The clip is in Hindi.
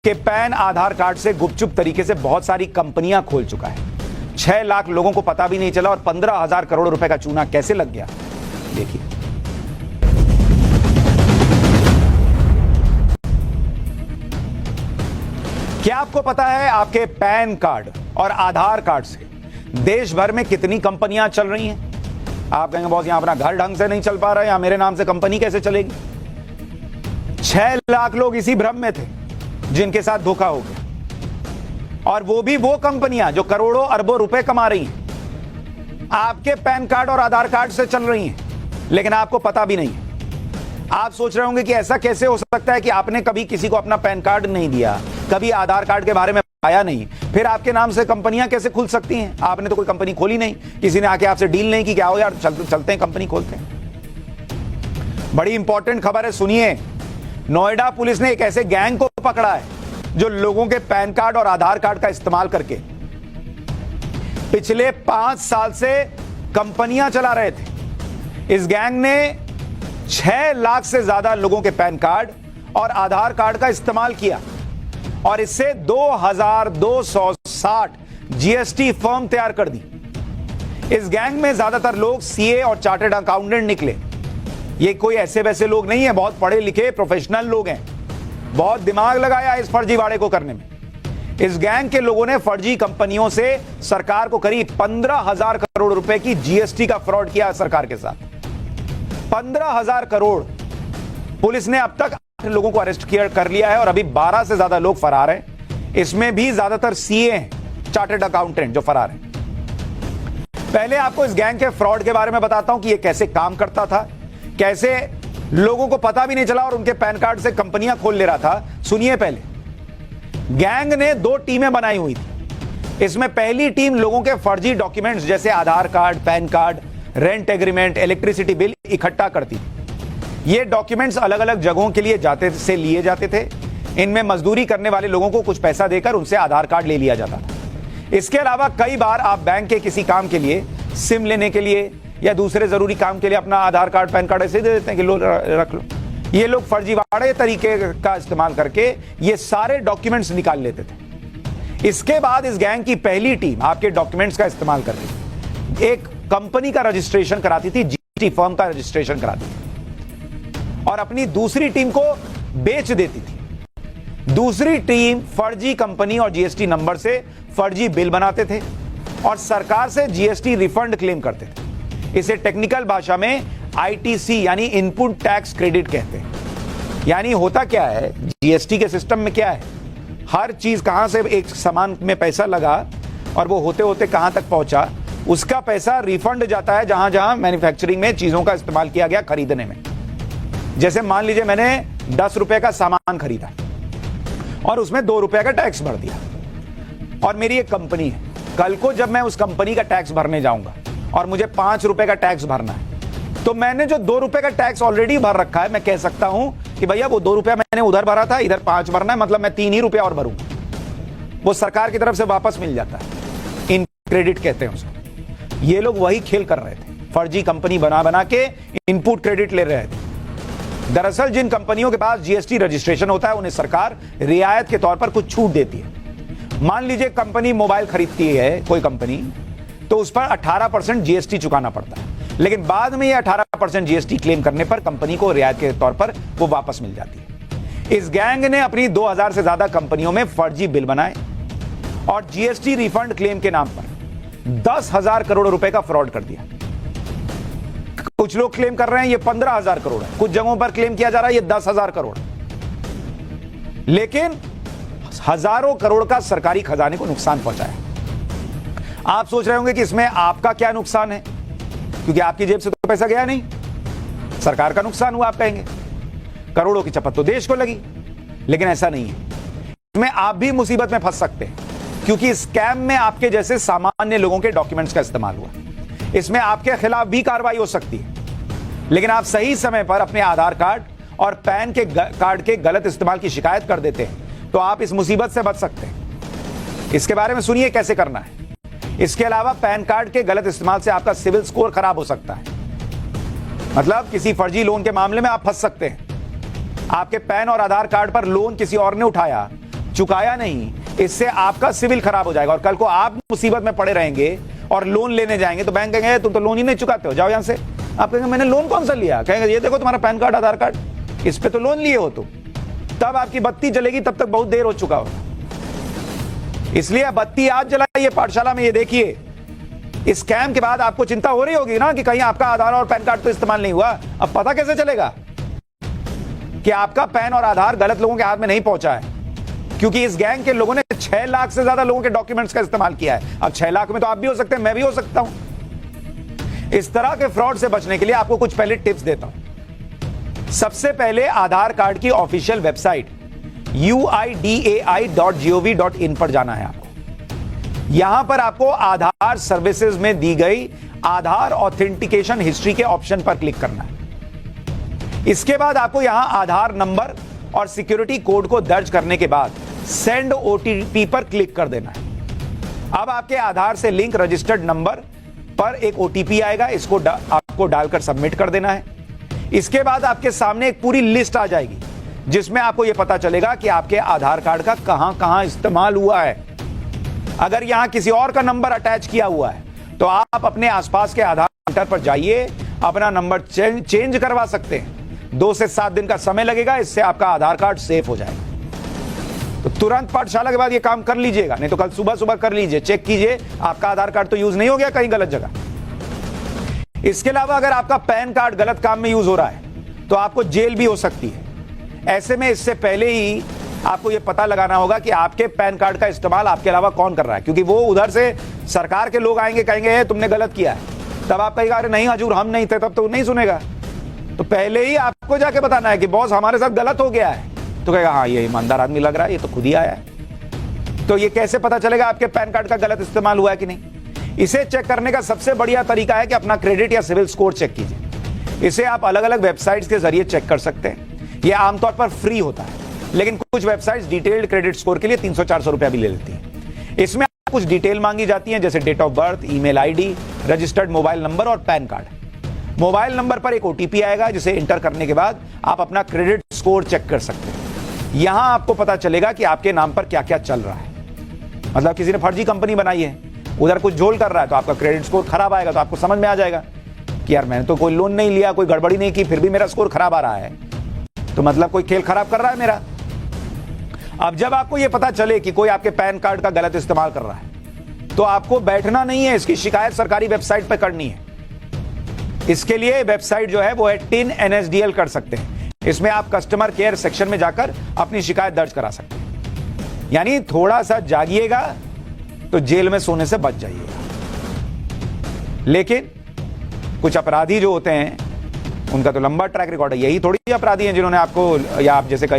के पैन आधार कार्ड से गुपचुप तरीके से बहुत सारी कंपनियां खोल चुका है। 6 लाख लोगों को पता भी नहीं चला और 15,000 करोड़ रुपए का चूना कैसे लग गया, देखिए। क्या आपको पता है आपके पैन कार्ड और आधार कार्ड से देश भर में कितनी कंपनियां चल रही हैं? आप कहेंगे बॉस यहां अपना घर ढंग से नहीं चल पा रहा है, यहां मेरे नाम से कंपनी कैसे चलेगी? 6 लाख लोग इसी भ्रम में थे जिनके साथ धोखा हो गया, और वो भी वो कंपनियां जो करोड़ों अरबों रुपए कमा रही हैं आपके पैन कार्ड और आधार कार्ड से चल रही हैं, लेकिन आपको पता भी नहीं है। आप सोच रहे होंगे कि ऐसा कैसे हो सकता है कि आपने कभी किसी को अपना पैन कार्ड नहीं दिया, कभी आधार कार्ड के बारे में बताया नहीं, फिर आपके नाम से कंपनियां कैसे खुल सकती हैं? आपने तो कोई कंपनी खोली नहीं, किसी ने आके आपसे डील नहीं की कि आओ यार चलते हैं कंपनी खोलते हैं। बड़ी इंपॉर्टेंट खबर है, सुनिए। नोएडा पुलिस ने एक ऐसे गैंग को पकड़ा है जो लोगों के पैन कार्ड और आधार कार्ड का इस्तेमाल करके पिछले 5 साल से कंपनियां चला रहे थे। इस गैंग ने 6 लाख से ज्यादा लोगों के पैन कार्ड और आधार कार्ड का इस्तेमाल किया और इससे 2260 जीएसटी फर्म तैयार कर दी। इस गैंग में ज्यादातर लोग सीए और चार्टर्ड अकाउंटेंट निकले। ये कोई ऐसे वैसे लोग नहीं है, बहुत पढ़े लिखे प्रोफेशनल लोग हैं। बहुत दिमाग लगाया इस फर्जीवाड़े को करने में। इस गैंग के लोगों ने फर्जी कंपनियों से सरकार को करीब 15,000 करोड़ रुपए की जीएसटी का फ्रॉड किया सरकार के साथ। 15,000 करोड़। पुलिस ने अब तक 8 लोगों को अरेस्ट कर लिया है और अभी 12 से ज्यादा लोग फरार हैं। इसमें भी ज्यादातर सीए हैं, चार्टर्ड अकाउंटेंट जो फरार हैं। पहले आपको इस गैंग के फ्रॉड के बारे में बताता हूं कि यह कैसे काम करता था, कैसे लोगों को पता भी नहीं चला और उनके पैन कार्ड से कंपनियां खोल ले रहा था। सुनिए, पहले गैंग ने 2 टीमें बनाई हुई थी। इसमें पहली टीम लोगों के फर्जी डॉक्यूमेंट्स जैसे Aadhaar card, PAN card, rent agreement, electricity bill इकट्ठा करती थी। ये डॉक्यूमेंट्स अलग अलग जगहों के लिए लिए जाते थे। इनमें मजदूरी करने वाले लोगों को कुछ पैसा देकर उनसे आधार कार्ड ले लिया जाता था। इसके अलावा कई बार आप बैंक के किसी काम के लिए, सिम लेने के लिए या दूसरे जरूरी काम के लिए अपना आधार कार्ड, पैन कार्ड ऐसे दे देते हैं कि लो रख लो। ये लोग फर्जीवाड़े तरीके का इस्तेमाल करके ये सारे डॉक्यूमेंट्स निकाल लेते थे। इसके बाद इस गैंग की पहली टीम आपके डॉक्यूमेंट्स का इस्तेमाल करके एक कंपनी का रजिस्ट्रेशन कराती थी, जीएसटी फर्म का रजिस्ट्रेशन कराती थी और अपनी दूसरी टीम को बेच देती थी। दूसरी टीम फर्जी कंपनी और जीएसटी नंबर से फर्जी बिल बनाते थे और सरकार से जीएसटी रिफंड क्लेम करते थे। इसे टेक्निकल भाषा में आईटीसी यानी इनपुट टैक्स क्रेडिट कहते हैं। यानी होता क्या है, जीएसटी के सिस्टम में क्या है, हर चीज कहां से एक सामान में पैसा लगा और वो होते होते कहां तक पहुंचा, उसका पैसा रिफंड जाता है जहां जहां मैन्युफैक्चरिंग में चीजों का इस्तेमाल किया गया खरीदने में। जैसे मान लीजिए मैंने 10 रुपए का सामान खरीदा और उसमें 2 रुपए का टैक्स भर दिया और मेरी एक कंपनी है। कल को जब मैं उस कंपनी का टैक्स भरने जाऊंगा और मुझे 5 रुपए का टैक्स भरना है, तो मैंने जो 2 रुपए का टैक्स ऑलरेडी भर रखा है, मैं कह सकता हूं कि भैया वो 2 रुपया मैंने उधर भरा था, इधर 5 भरना है, मतलब मैं 3 ही रुपया और भरूंगा। वो सरकार की तरफ से वापस मिल जाता है। इन क्रेडिट कहते हैं उसको। ये लोग वही खेल कर रहे थे, फर्जी कंपनी बना के इनपुट क्रेडिट ले रहे थे। दरअसल जिन कंपनियों के पास जीएसटी रजिस्ट्रेशन होता है उन्हें सरकार रियायत के तौर पर कुछ छूट देती है। मान लीजिए कंपनी मोबाइल खरीदती है कोई कंपनी, तो उस पर 18% जीएसटी चुकाना पड़ता है, लेकिन बाद में ये 18% जीएसटी क्लेम करने पर कंपनी को रियायत के तौर पर वो वापस मिल जाती है। इस गैंग ने अपनी 2000 से ज्यादा कंपनियों में फर्जी बिल बनाए और जीएसटी रिफंड क्लेम के नाम पर 10,000 करोड़ रुपए का फ्रॉड कर दिया। कुछ लोग क्लेम कर रहे हैं ये 15,000 करोड़ है, कुछ जगहों पर क्लेम किया जा रहा है ये 10,000 करोड़, लेकिन हजारों करोड़ का सरकारी खजाने को नुकसान पहुंचाया। आप सोच रहे होंगे कि इसमें आपका क्या नुकसान है, क्योंकि आपकी जेब से तो पैसा गया नहीं, सरकार का नुकसान हुआ। आप कहेंगे करोड़ों की चपत तो देश को लगी, लेकिन ऐसा नहीं है। इसमें आप भी मुसीबत में फंस सकते हैं, क्योंकि स्कैम में आपके जैसे सामान्य लोगों के डॉक्यूमेंट्स का इस्तेमाल हुआ। इसमें आपके खिलाफ भी कार्रवाई हो सकती है, लेकिन आप सही समय पर अपने आधार कार्ड और पैन के कार्ड के गलत इस्तेमाल की शिकायत कर देते हैं तो आप इस मुसीबत से बच सकते हैं। इसके बारे में सुनिए कैसे करना है। इसके अलावा पैन कार्ड के गलत इस्तेमाल से आपका सिविल स्कोर खराब हो सकता है, मतलब किसी फर्जी लोन के मामले में आप फंस सकते हैं। आपके पैन और आधार कार्ड पर लोन किसी और ने उठाया, चुकाया नहीं, इससे आपका सिविल खराब हो जाएगा और कल को आप मुसीबत में पड़े रहेंगे और लोन लेने जाएंगे तो बैंक कहेंगे तुम तो लोन ही नहीं चुकाते हो, जाओ यहां से। आप कहेंगे मैंने लोन कौन सा लिया? कहेंगे ये देखो तुम्हारा पैन कार्ड, आधार कार्ड, इस पे तो लोन लिए हो तुम। तब आपकी बत्ती जलेगी, तब तक बहुत देर हो चुका होगा। इसलिए बत्ती आज जलाइए पाठशाला में। ये देखिए, इस स्कैम के बाद आपको चिंता हो रही होगी ना कि कहीं आपका आधार और पैन कार्ड तो इस्तेमाल नहीं हुआ। अब पता कैसे चलेगा कि आपका पैन और आधार गलत लोगों के हाथ में नहीं पहुंचा है? क्योंकि इस गैंग के लोगों ने 6 लाख से ज्यादा लोगों के डॉक्यूमेंट्स का इस्तेमाल किया है। अब 6 लाख में तो आप भी हो सकते हैं, मैं भी हो सकता हूं। इस तरह के फ्रॉड से बचने के लिए आपको कुछ पहले टिप्स देता हूं। सबसे पहले आधार कार्ड की ऑफिशियल वेबसाइट uidai.gov.in पर जाना है आपको। यहां पर आपको आधार सर्विसेज में दी गई आधार ऑथेंटिकेशन हिस्ट्री के ऑप्शन पर क्लिक करना है। इसके बाद आपको यहां आधार नंबर और सिक्योरिटी कोड को दर्ज करने के बाद सेंड ओटीपी पर क्लिक कर देना है। अब आपके आधार से लिंक रजिस्टर्ड नंबर पर एक ओटीपी आएगा, इसको आपको डालकर सबमिट कर देना है। इसके बाद आपके सामने एक पूरी लिस्ट आ जाएगी जिसमें आपको यह पता चलेगा कि आपके आधार कार्ड का कहां कहां इस्तेमाल हुआ है। अगर यहां किसी और का नंबर अटैच किया हुआ है तो आप अपने आसपास के आधार सेंटर पर जाइए, अपना नंबर चेंज करवा सकते हैं। 2 से 7 दिन का समय लगेगा, इससे आपका आधार कार्ड सेफ हो जाएगा। तो तुरंत पाठशाला के बाद ये काम कर लीजिएगा, नहीं तो कल सुबह सुबह कर लीजिए, चेक कीजिए आपका आधार कार्ड तो यूज नहीं हो गया कहीं गलत जगह। इसके अलावा अगर आपका पैन कार्ड गलत काम में यूज हो रहा है तो आपको जेल भी हो सकती है। ऐसे में इससे पहले ही आपको यह पता लगाना होगा कि आपके पैन कार्ड का इस्तेमाल आपके अलावा कौन कर रहा है, क्योंकि वो उधर से सरकार के लोग आएंगे, कहेंगे तुमने गलत किया है। तब आप कहेगा अरे नहीं हजूर हम नहीं थे, तब तो नहीं सुनेगा। तो पहले ही आपको जाके बताना है कि बॉस हमारे साथ गलत हो गया है, तो कहेगा हाँ ये ईमानदार आदमी लग रहा है, ये तो खुद ही आया है। तो ये कैसे पता चलेगा आपके पैन कार्ड का गलत इस्तेमाल हुआ है कि नहीं? इसे चेक करने का सबसे बढ़िया तरीका है कि अपना क्रेडिट या सिविल स्कोर चेक कीजिए। इसे आप अलग अलग वेबसाइट्स के जरिए चेक कर सकते हैं। यह आमतौर पर फ्री होता है, लेकिन कुछ वेबसाइट्स डिटेल्ड क्रेडिट स्कोर के लिए 300-400 रुपया भी ले लेती हैं। इसमें कुछ डिटेल मांगी जाती है, जैसे date of birth, email ID, registered mobile number और पैन कार्ड। मोबाइल नंबर पर एक ओटीपी आएगा जिसे इंटर करने के बाद आप अपना क्रेडिट स्कोर चेक कर सकते हैं। यहां आपको पता चलेगा कि आपके नाम पर क्या क्या चल रहा है। मतलब किसी ने फर्जी कंपनी बनाई है, उधर कुछ झोल कर रहा है, तो आपका क्रेडिट स्कोर खराब आएगा। तो आपको समझ में आ जाएगा कि यार मैंने तो कोई लोन नहीं लिया, कोई गड़बड़ी नहीं की, फिर भी मेरा स्कोर खराब आ रहा है, तो मतलब कोई खेल खराब कर रहा है मेरा। अब जब आपको यह पता चले कि कोई आपके पैन कार्ड का गलत इस्तेमाल कर रहा है तो आपको बैठना नहीं है, इसकी शिकायत सरकारी वेबसाइट पर करनी है। इसके लिए वेबसाइट जो है वो है TIN-NSDL कर सकते हैं। इसमें आप कस्टमर केयर सेक्शन में जाकर अपनी शिकायत दर्ज करा सकते हैं। यानी थोड़ा सा जागिएगा तो जेल में सोने से बच जाइएगा। लेकिन कुछ अपराधी जो होते हैं उनका तो लंबा ट्रैक रिकॉर्ड है। यही थोड़ी अपराधी हैं जिन्होंने आपको या आप जैसे कई